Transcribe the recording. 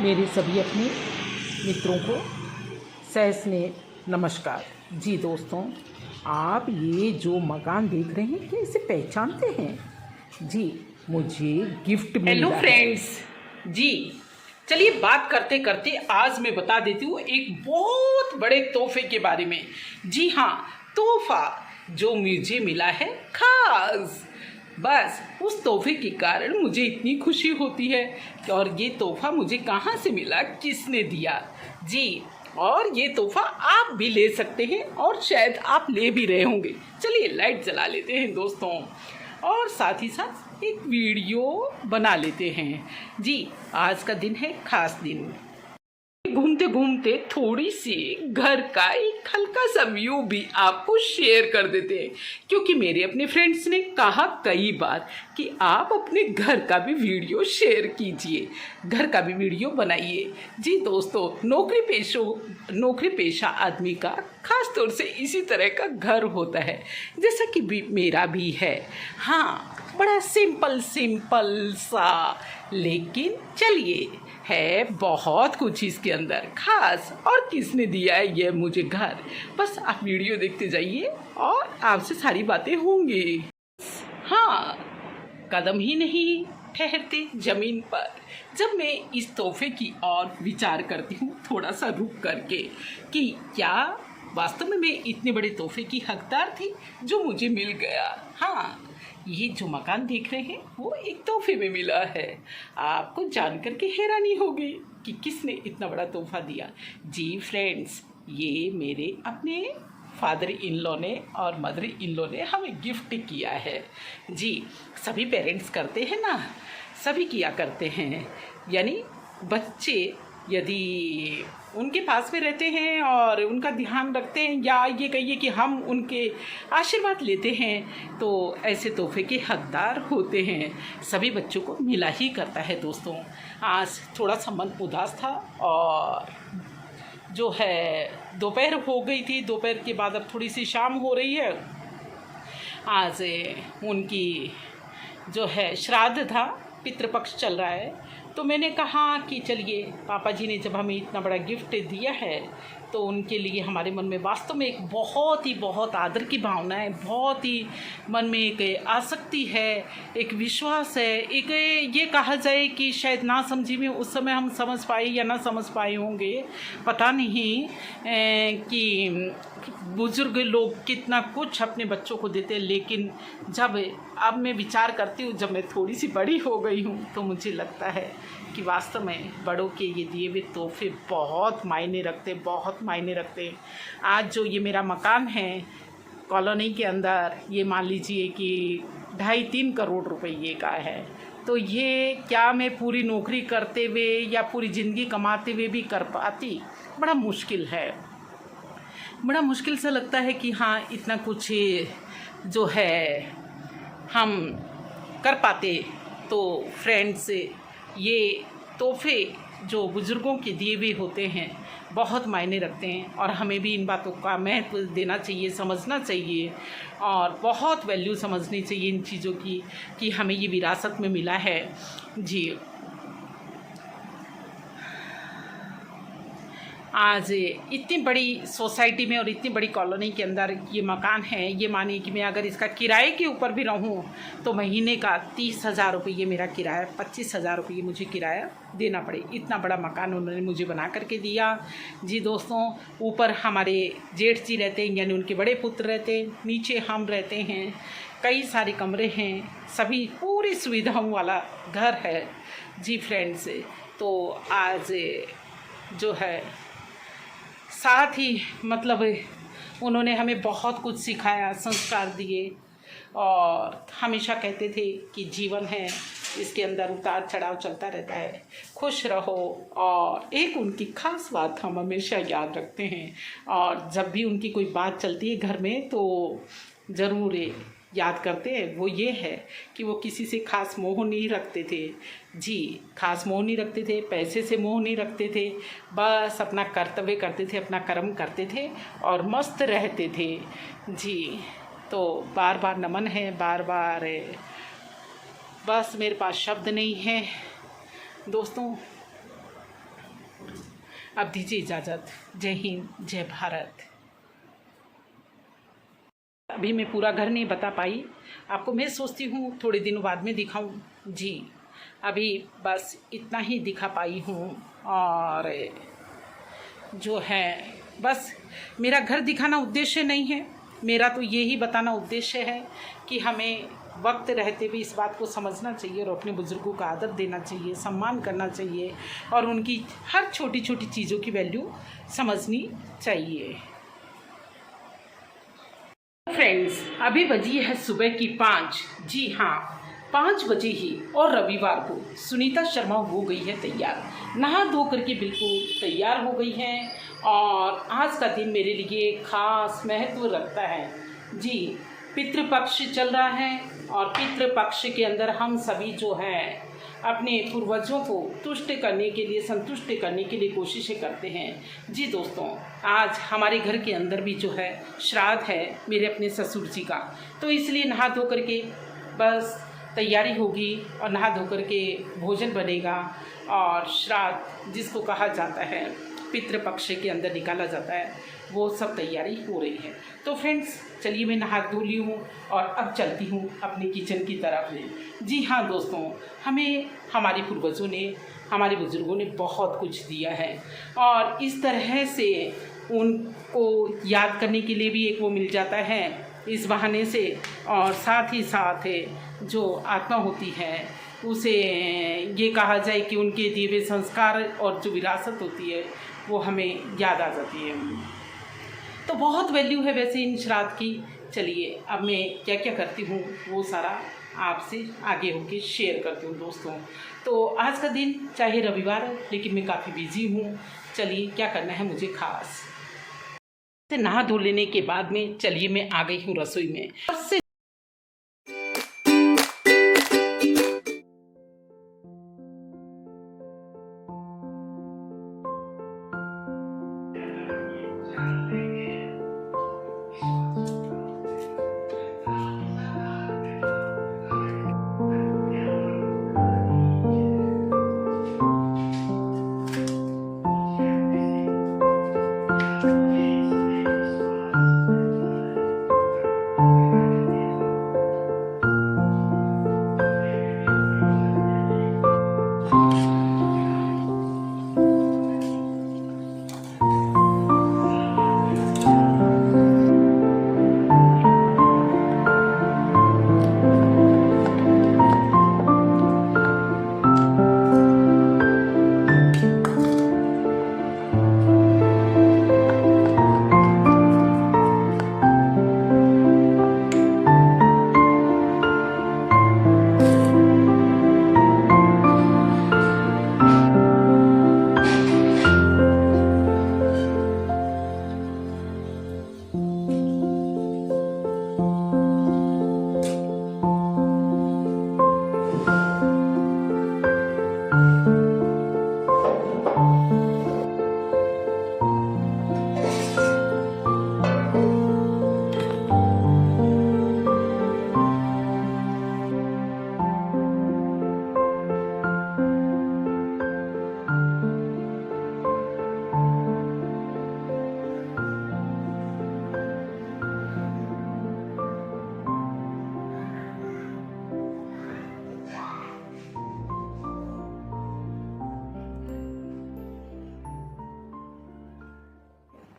मेरे सभी अपने मित्रों को सहस्नेह नमस्कार। जी दोस्तों, आप ये जो मकान देख रहे हैं क्या इसे पहचानते हैं? जी, मुझे गिफ्ट मिला हेलो है। फ्रेंड्स। जी चलिए, बात करते करते आज मैं बता देती हूँ एक बहुत बड़े तोहफे के बारे में। जी हाँ, तोहफा जो मुझे मिला है खास। बस उस तोहफे के कारण मुझे इतनी खुशी होती है। और ये तोहफा मुझे कहाँ से मिला, किसने दिया। जी, और ये तोहफा आप भी ले सकते हैं और शायद आप ले भी रहे होंगे। चलिए लाइट जला लेते हैं दोस्तों, और साथ ही साथ एक वीडियो बना लेते हैं। जी, आज का दिन है खास दिन। घूमते घूमते थोड़ी सी घर का एक हल्का सा व्यू भी आपको शेयर कर देते हैं, क्योंकि मेरे अपने फ्रेंड्स ने कहा कई बार कि आप अपने घर का भी वीडियो शेयर कीजिए, घर का भी वीडियो बनाइए। जी दोस्तों, नौकरी पेशा आदमी का खास तौर से इसी तरह का घर होता है, जैसा कि मेरा भी है। हाँ, बड़ा सिंपल सा, लेकिन चलिए है बहुत कुछ इसके अंदर खास। और किसने दिया है ये मुझे घर, बस आप वीडियो देखते जाइए और आपसे सारी बातें होंगी। हाँ, कदम ही नहीं ठहरते ज़मीन पर जब मैं इस तोहफे की ओर विचार करती हूँ, थोड़ा सा रुक करके, कि क्या वास्तव में मैं इतने बड़े तोहफे की हकदार थी जो मुझे मिल गया। हाँ, ये जो मकान देख रहे हैं वो एक तोहफे में मिला है। आपको जानकर के हैरानी होगी कि किसने इतना बड़ा तोहफा दिया। जी फ्रेंड्स, ये मेरे अपने फादर इन लॉ ने और मदर इन लॉ ने हमें गिफ्ट किया है। जी, सभी पेरेंट्स करते हैं ना, सभी किया करते हैं। यानी बच्चे यदि उनके पास में रहते हैं और उनका ध्यान रखते हैं, या ये कहिए कि हम उनके आशीर्वाद लेते हैं, तो ऐसे तोहफे के हकदार होते हैं। सभी बच्चों को मिला ही करता है दोस्तों। आज थोड़ा सा मन उदास था, और जो है दोपहर हो गई थी, दोपहर के बाद अब थोड़ी सी शाम हो रही है। आज उनकी जो है श्राद्ध था, पितृपक्ष चल रहा है, तो मैंने कहा कि चलिए, पापा जी ने जब हमें इतना बड़ा गिफ्ट दिया है तो उनके लिए हमारे मन में वास्तव में एक बहुत आदर की भावना है, बहुत ही मन में एक आसक्ति है, एक विश्वास है, एक ये कहा जाए कि शायद ना समझी में उस समय हम समझ पाए या ना समझ पाए होंगे, पता नहीं कि बुज़ुर्ग लोग कितना कुछ अपने बच्चों को देते हैं। लेकिन जब अब मैं विचार करती हूँ, जब मैं थोड़ी सी बड़ी हो गई हूँ, तो मुझे लगता है कि वास्तव में बड़ों के ये दिए हुए तोहफे बहुत मायने रखते। आज जो ये मेरा मकान है कॉलोनी के अंदर, ये मान लीजिए कि 2.5-3 करोड़ रुपये का है। तो ये क्या मैं पूरी नौकरी करते हुए या पूरी ज़िंदगी कमाते हुए भी कर पाती? बड़ा मुश्किल है, बड़ा मुश्किल सा लगता है कि हाँ, इतना कुछ जो है हम कर पाते। तो फ्रेंड्स, ये तोहफे जो बुज़ुर्गों के दिए हुए होते हैं बहुत मायने रखते हैं, और हमें भी इन बातों का महत्व देना चाहिए, समझना चाहिए, और बहुत वैल्यू समझनी चाहिए इन चीज़ों की कि हमें ये विरासत में मिला है। जी, आज इतनी बड़ी सोसाइटी में और इतनी बड़ी कॉलोनी के अंदर ये मकान है, ये मानिए कि मैं अगर इसका किराए के ऊपर भी रहूं तो महीने का 30,000 रुपये मेरा किराया, 25,000 रुपये मुझे किराया देना पड़े। इतना बड़ा मकान उन्होंने मुझे बना करके दिया। जी दोस्तों, ऊपर हमारे जेठ जी रहते हैं, यानी उनके बड़े पुत्र रहते हैं, नीचे हम रहते हैं, कई सारे कमरे हैं, सभी पूरी सुविधाओं वाला घर है। जी फ्रेंड्स, तो आज जो है साथ ही मतलब उन्होंने हमें बहुत कुछ सिखाया, संस्कार दिए, और हमेशा कहते थे कि जीवन है, इसके अंदर उतार चढ़ाव चलता रहता है, खुश रहो। और एक उनकी खास बात हम हमेशा याद रखते हैं, और जब भी उनकी कोई बात चलती है घर में तो ज़रूर याद करते हैं, वो ये है कि वो किसी से खास मोह नहीं रखते थे। जी, खास मोह नहीं रखते थे, पैसे से मोह नहीं रखते थे, बस अपना कर्तव्य करते थे, अपना कर्म करते थे और मस्त रहते थे। जी, तो बार बार नमन है, बार बार बस मेरे पास शब्द नहीं है दोस्तों। अब दीजिए इजाज़त। जय हिंद, जय भारत। अभी मैं पूरा घर नहीं बता पाई आपको, मैं सोचती हूँ थोड़े दिनों बाद में दिखाऊं। जी अभी बस इतना ही दिखा पाई हूँ। और जो है बस मेरा घर दिखाना उद्देश्य नहीं है, मेरा तो यही बताना उद्देश्य है कि हमें वक्त रहते भी इस बात को समझना चाहिए और अपने बुज़ुर्गों का आदर देना चाहिए, सम्मान करना चाहिए और उनकी हर छोटी छोटी चीज़ों की वैल्यू समझनी चाहिए। फ्रेंड्स, अभी बजी है सुबह की 5। जी हाँ, 5 बजे ही, और रविवार को सुनीता शर्मा हो गई है तैयार, नहा धो करके बिल्कुल तैयार हो गई है। और आज का दिन मेरे लिए खास महत्व रखता है। जी पितृपक्ष चल रहा है और पितृपक्ष के अंदर हम सभी जो हैं अपने पूर्वजों को तुष्ट करने के लिए, संतुष्ट करने के लिए कोशिशें करते हैं। जी दोस्तों, आज हमारे घर के अंदर भी जो है श्राद्ध है मेरे अपने ससुर जी का, तो इसलिए नहा धो करके बस तैयारी होगी और नहा धो करके भोजन बनेगा। और श्राद्ध जिसको कहा जाता है पितृपक्ष के अंदर निकाला जाता है, वो सब तैयारी हो रही है। तो फ्रेंड्स चलिए, मैं नहा धो ली हूँ और अब चलती हूँ अपने किचन की तरफ में। जी हाँ दोस्तों, हमें हमारे पूर्वजों ने, हमारे बुज़ुर्गों ने बहुत कुछ दिया है और इस तरह से उनको याद करने के लिए भी एक वो मिल जाता है इस बहाने से। और साथ ही साथ जो आत्मा होती है उसे ये कहा जाए कि उनके दिए हुए संस्कार और जो विरासत होती है वो हमें याद आ जाती है। तो बहुत वैल्यू है वैसे इन श्राद्ध की। चलिए अब मैं क्या क्या करती हूँ वो सारा आपसे आगे होके शेयर करती हूँ दोस्तों। तो आज का दिन चाहे रविवार है लेकिन मैं काफ़ी बिजी हूँ। चलिए क्या करना है मुझे खास। नहा धो लेने के बाद में चलिए मैं आ गई हूँ रसोई में। सबसे